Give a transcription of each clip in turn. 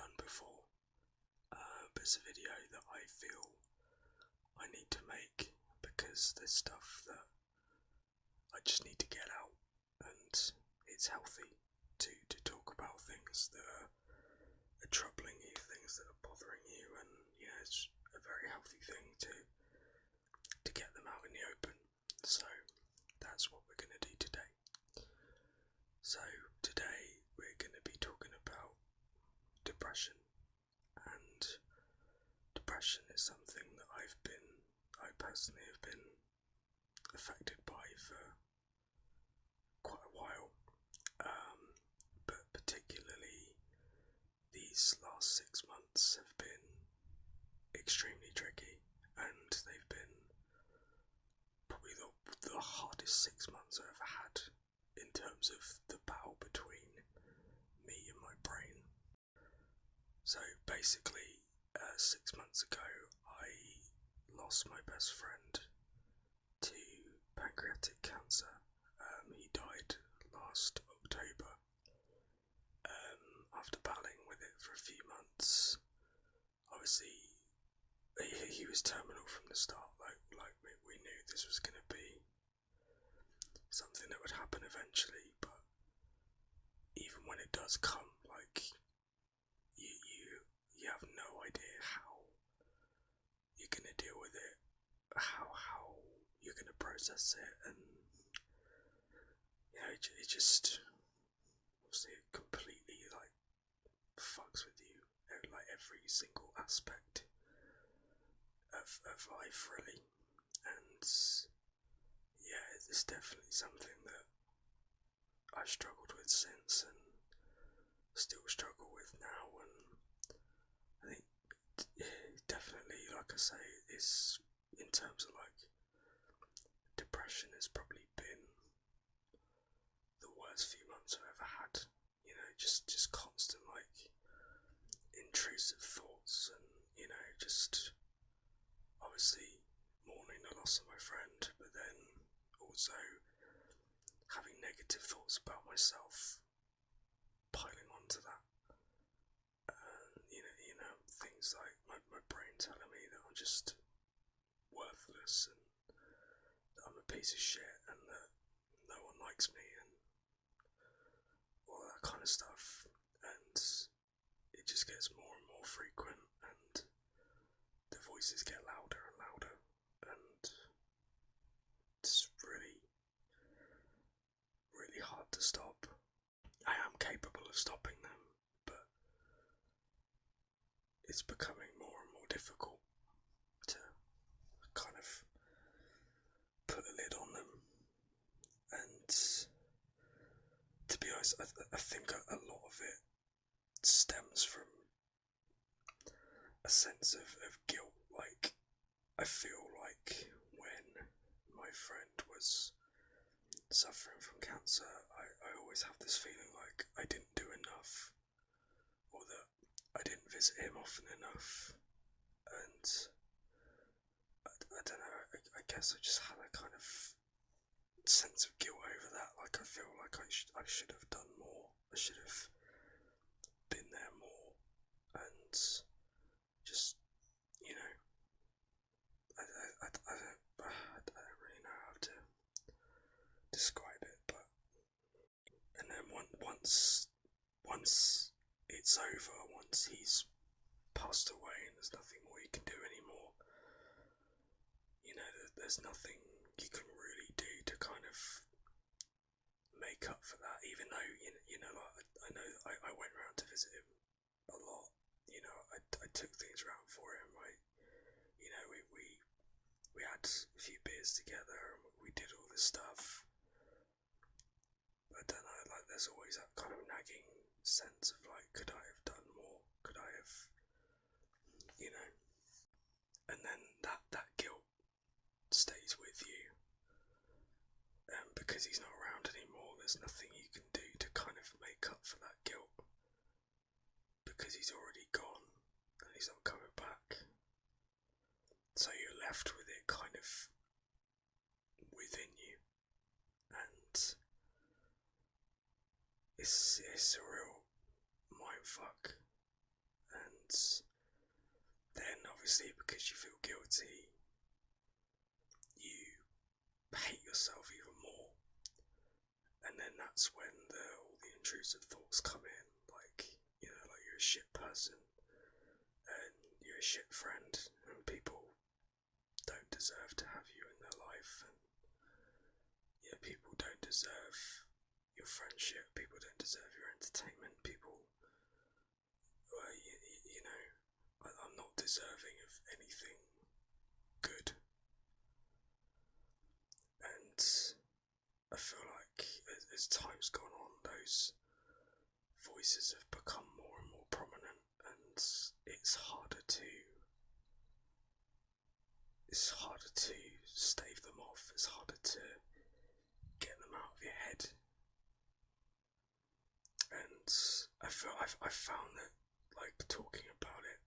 done before, but it's a video that I feel I need to make because there's stuff that I just need to get out, and it's healthy to talk about things that are troubling you, things that are bothering you, and it's a very healthy thing to get them out in the open. So that's what we're going to do today. So today we're going to be talking about depression, and depression is something that I personally have been affected by for quite a while, but particularly these last 6 months have been extremely tricky, and they've been probably the hardest 6 months I've ever had in terms of the battle between me and my brain. So basically, 6 months ago, I lost my best friend to pancreatic cancer. He died last October after battling with it for a few months. Obviously, he was terminal from the start. Like we knew this was going to be something that would happen eventually, but even when it does come, you have no idea how you're going to deal with it, how you're going to process it, and it just obviously it completely fucks with you, every single aspect of life, really. And yeah, it's definitely something that I've struggled with since, and still struggle with now. And I think definitely, like I say, is in terms of depression has probably been the worst few months I've ever had. Just constant intrusive thoughts, and just obviously mourning the loss of my friend, but then also having negative thoughts about myself piling onto that. Things like my brain telling me that I'm just worthless, and that I'm a piece of shit, and that no one likes me, and all that kind of stuff. And it just gets more and more frequent, and the voices get louder and louder, and it's really, really hard to stop. I am capable of stopping them, but it's becoming more and more difficult to kind of put a lid on them. And to be honest, I think a lot of it stems from a sense of guilt. I feel like when my friend was suffering from cancer, I always have this feeling like I didn't do enough, or that I didn't visit him often enough. And I don't know, I guess I just had a kind of sense of guilt over that. I feel like I should have done more. I should have been there more, and just I don't really know how to describe it. But and then once it's over, once he's passed away and there's nothing more you can do anymore, there's nothing you can really do to kind of make up for that. Even though I know that I went round to visit him a lot. I took things round for him. We had a few beers together, and we did all this stuff. But I don't know, there's always that kind of nagging sense of could I have done more? Could I have, And then that guilt stays with you, and because he's not around anymore, there's nothing you can do to kind of make up for that guilt, because he's already gone and he's not coming back. So you're left with it kind of within you, and it's a real mindfuck. and then obviously because you feel guilty, you hate yourself even more, and then that's when all the intrusive thoughts come in, like, you know, like you're a shit person, and you're a shit friend, and people don't deserve to have you in their life, and yeah, people don't deserve your friendship, people don't deserve your entertainment, people, well, you know, I'm not deserving of anything good, and I feel like as time's gone on, those voices have become more and more prominent, and it's harder to stave them off, it's harder to get them out of your head. And I've found that, like, talking about it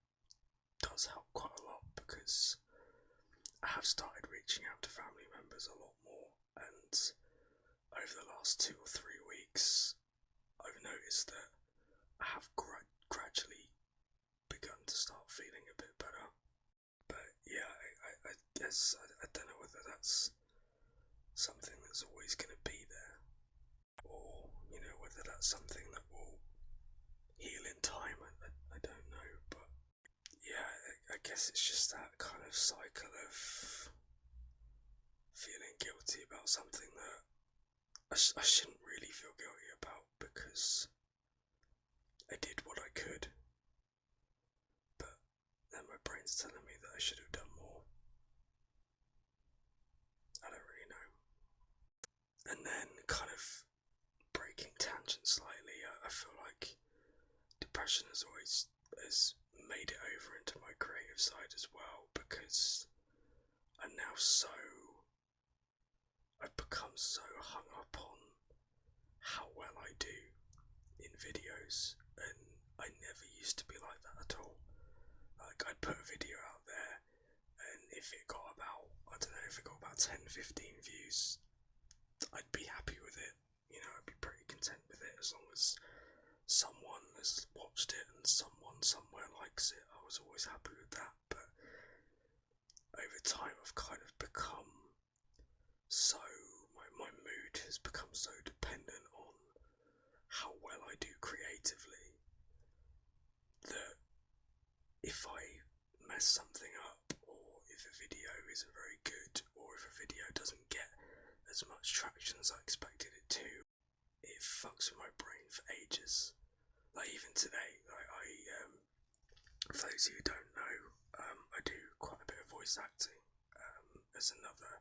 does help quite a lot, because I have started reaching out to family members a lot more, and over the last 2 or 3 weeks I've noticed that I have gradually begun to start feeling a bit better. But yeah, I guess I don't know whether that's something that's always going to be there, or, you know, whether that's something that will heal in time. I don't know, but yeah, I guess it's just that kind of cycle of feeling guilty about something that I shouldn't really feel guilty about, because I did what I could, but then my brain's telling me that I should have done more. I don't really know. And then, kind of breaking tangent slightly, I feel like depression has made it over into my creative side as well, because I'm now I've become so hung up on how well I do in videos, and I never used to be like that at all. Like, I'd put a video out there, and if it got about, I don't know, if it got about 10-15 views, I'd be happy with it. You know, I'd be pretty content with it, as long as someone has watched it and someone somewhere likes it. I was always happy with that. But over time I've kind of become so, my mood has become so dependent on how well I do creatively, that if I mess something up, or if a video isn't very good, or if a video doesn't get as much traction as I expected it to, it fucks with my brain for ages. Like, even today, for those of you who don't know, I do quite a bit of voice acting as another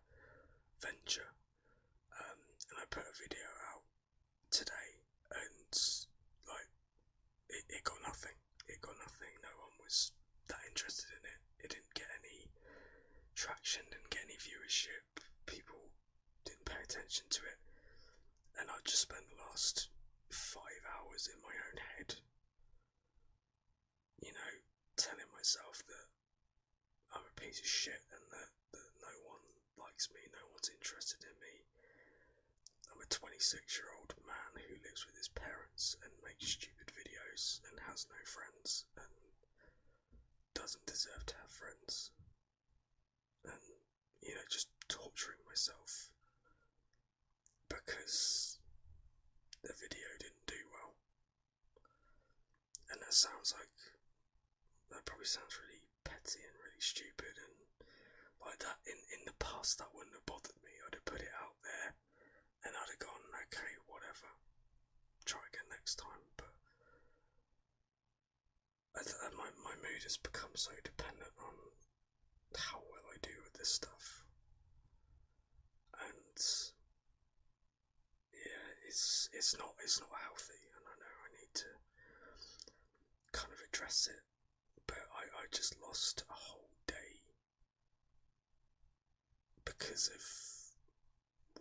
venture, and I put a video out today, and like, it got nothing. It got nothing. No one was that interested in it. It didn't get any traction, didn't get any viewership. People didn't pay attention to it, and I just spent the last 5 hours in my own head, you know, telling myself that I'm a piece of shit, and that no one likes me, no one's interested in me. I'm a 26-year-old man who lives with his parents and makes stupid videos and has no friends and doesn't deserve to have friends. And, you know, just torturing myself because the video didn't do well. And that probably sounds really petty and really stupid, and like that, in the past that wouldn't have bothered me. I'd have put it out there and I'd have gone, okay, whatever, try again next time. But my mood has become so dependent on how well I do with this stuff, and yeah, it's not healthy, and I know I need to kind of address it. But I just lost a whole day because of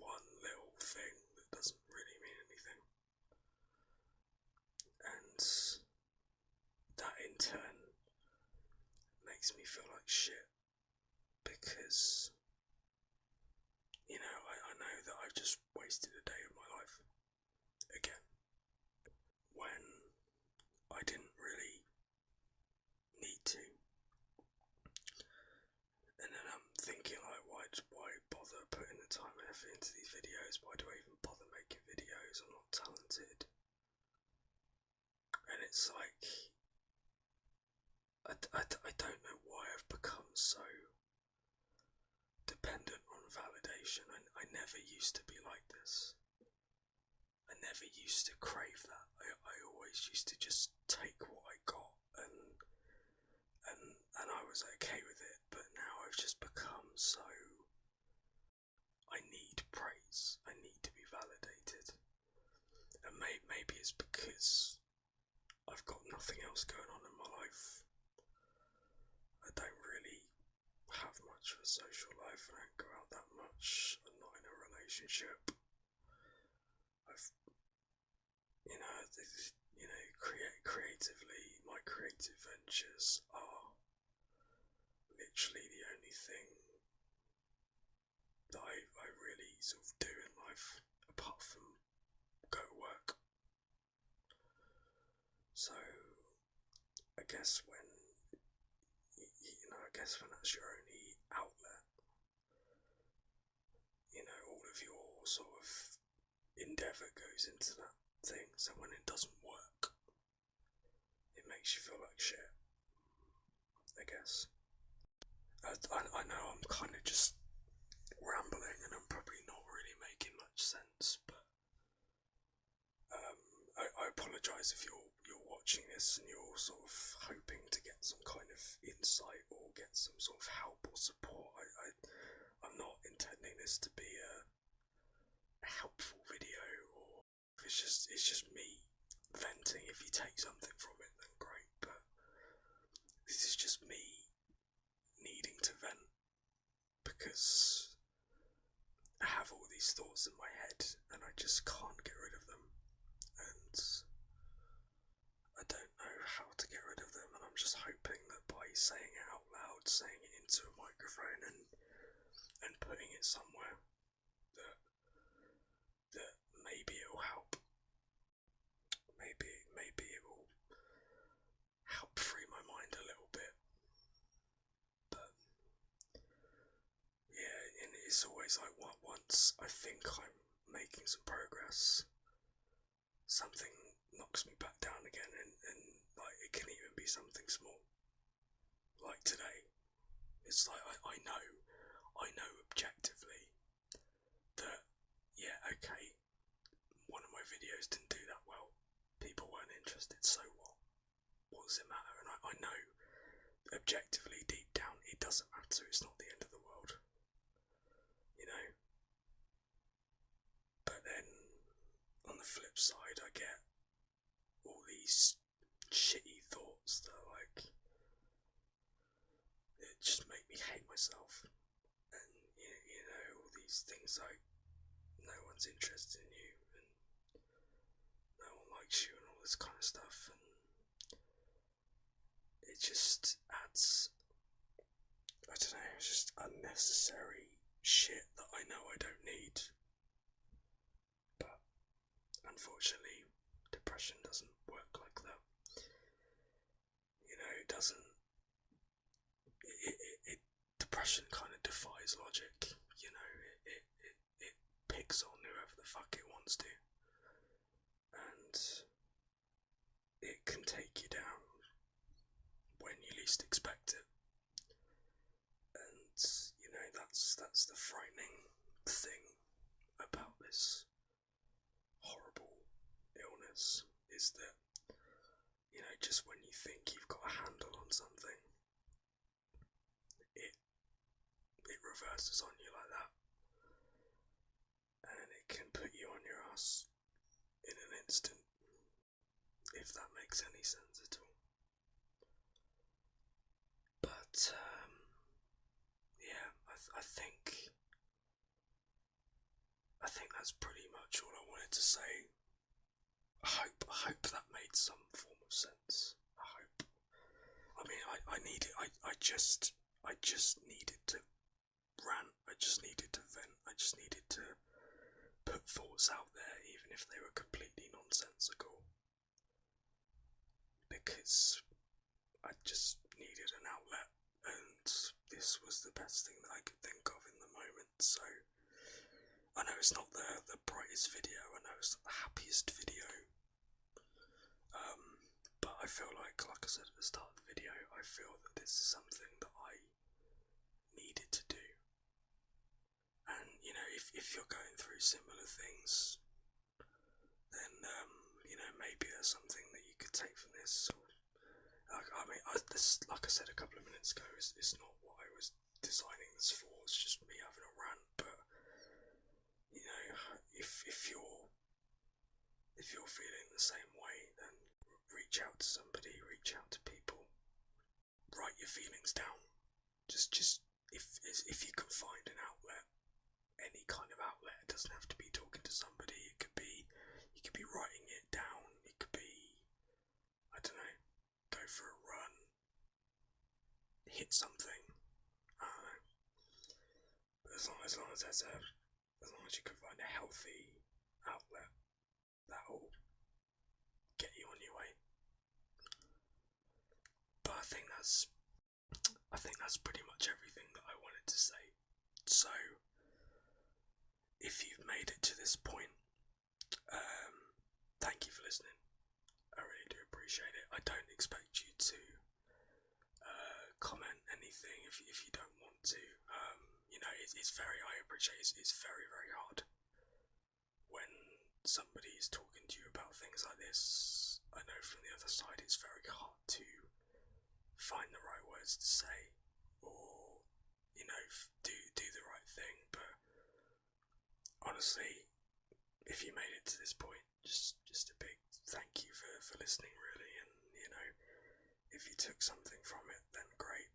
one little thing that doesn't really mean anything, and that in turn makes me feel like shit, because, you know, I know that I've just wasted a day of my life again, when I didn't really I don't know why I've become so dependent on validation. I never used to be like this. I never used to crave that. I always used to just take what I got and I was okay with it, but now I've just become so, I need praise. I need to be validated. And maybe it's because I've got nothing else going on in my life. I don't really have much of a social life. I don't go out that much. I'm not in a relationship. Creatively, my creative ventures are literally the only thing that I really sort of do in life, apart from go to work. So, I guess when that's your only outlet, all of your sort of endeavour goes into that thing. So when it doesn't work, it makes you feel like shit, I guess. I know I'm kind of just rambling and I'm probably not really making much sense, but I apologise if you're watching this and you're sort of hoping to get some kind of insight or get some sort of help or support. I'm not intending this to be a helpful video, or it's just me venting. If you take something from it, then great, but this is just me needing to vent because I have all these thoughts in my head and I just can't get rid of them, and I don't know how to get rid of them, and I'm just hoping that by saying it out loud, saying it into a microphone and putting it somewhere, that maybe it'll help. Maybe it will help free my mind a little bit. But yeah, and it's always like once I think I'm making some progress, something knocks me back down again, and like it can even be something small. Like today, it's like I know objectively that, yeah, okay, one of my videos didn't do that well. People weren't interested, so what? What does it matter? And I know objectively, deep down, it doesn't matter. It's not the end of the world, But then, on the flip side, I get all these shitty thoughts that it just make me hate myself. And, all these things like, no one's interested in you, and no one likes you, and all this kind of stuff, and it just adds, I don't know, it's just unnecessary shit that I know I don't need. But unfortunately, depression doesn't work like that. It doesn't. Depression kind of defies logic. It picks on whoever the fuck it wants to, and it can take you down when you least expect it. And that's the frightening thing about this horrible illness, is that just when you think you've got a handle on something, it reverses on you like that, and it can put you on your ass in an instant, if that makes any sense at all. But yeah, I think that's pretty much all I wanted to say. I hope that made some form of sense. I hope. I mean, I need it. I just needed to rant. I just needed to vent. I just needed to put thoughts out there, even if they were completely nonsensical, because I just needed an outlet, and this was the best thing that I could think of in the moment. So I know it's not the brightest video, I know it's not the happiest video, but I feel like I said at the start of the video, I feel that this is something that I needed to do. And, you know, if you're going through similar things, then, you know, maybe there's something that you could take from this. I mean, this, like I said a couple of minutes ago, it's not what I was designing this for. It's just me having a rant. But you know, if you're feeling the same way, then reach out to somebody, reach out to people, write your feelings down. Just if you can find an outlet, any kind of outlet. It doesn't have to be talking to somebody. It could be you could be writing it down. It could be, I don't know, go for a run, hit something. I don't know. But as long as you can find a healthy outlet, that'll get you on your way. But I think that's pretty much everything that I wanted to say. So, if you've made it to this point, thank you for listening. I really do appreciate it. I don't expect you to comment anything if you don't want to. You know, I appreciate it's very, very hard when somebody is talking to you about things like this. I know from the other side it's very hard to find the right words to say, or, you know, do the right thing. But honestly, if you made it to this point, just a big thank you for listening, really. And, you know, if you took something from it, then great.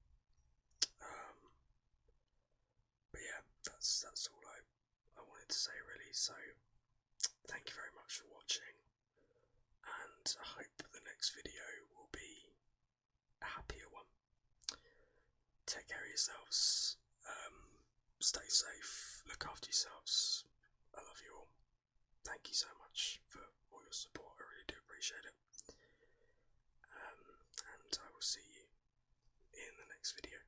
But yeah, that's all I wanted to say, really. So thank you very much for watching, and I hope the next video will be a happier one. Take care of yourselves, stay safe, look after yourselves. I love you all. Thank you so much for all your support. I really do appreciate it. And I will see you in the next video.